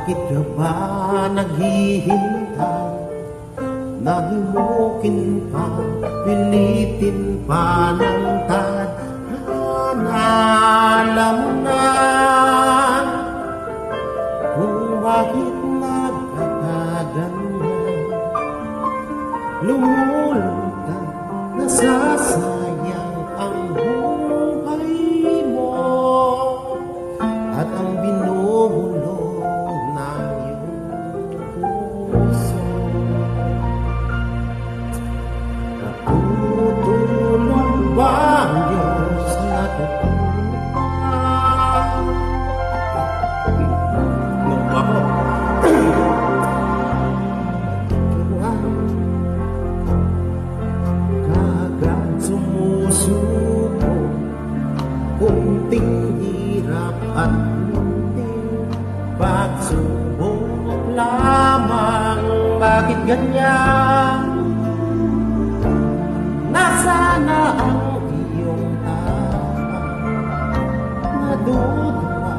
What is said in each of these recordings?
Bakit ka ba naghihintay? Nahimukin pa, pilitin pa ng tadhana. Alam na kung bakit nagkakaganyan. Lumulutang nasasayang ang buhay mo at ang binubulong ng iyong puso. Natutulog ba ang Diyos na tutulungan? Kagad sumusuko, kunting hirap at kunting pagsubok lamang. Bakit ganyan? Nasaan ang iyong tama? Naduduwa,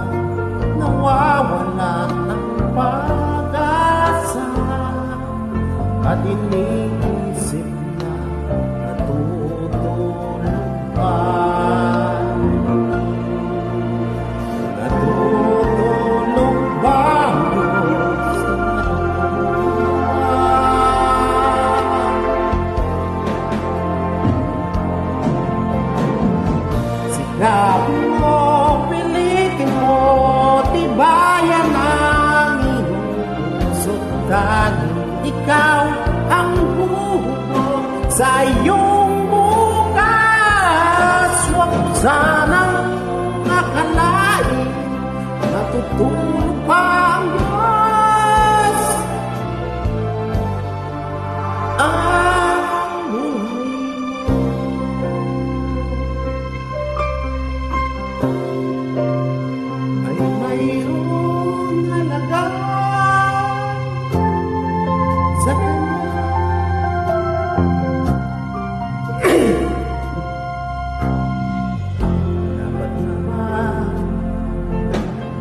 nawawala ng pag-asa, at iniisip na natutulog pa. Natutulog ba ang Diyos na natutulog? Sikapin mo, pilitin mo, tibayan ang iyong puso. Tanging ikaw ang bubog sa iyong bukas. Huwag mo sanang akalain natutulog pa ang Diyos. Ang buhay ay mayroon halaga sa Kanya. Dapat naman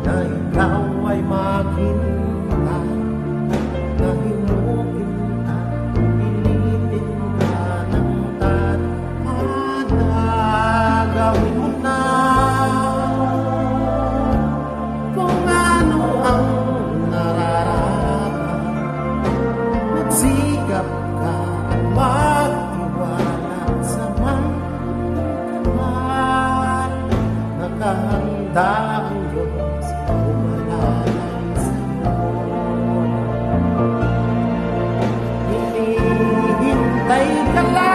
na ikaw ay maghintay, na himukin at pilitin ka ng tadhana. Gawin mo na kung ano ang nararapat. Magsikap ka at magtiwala sa magkamahal. Nakahanda ang Diyos umalalay sa'yo. Hinihintay ka lang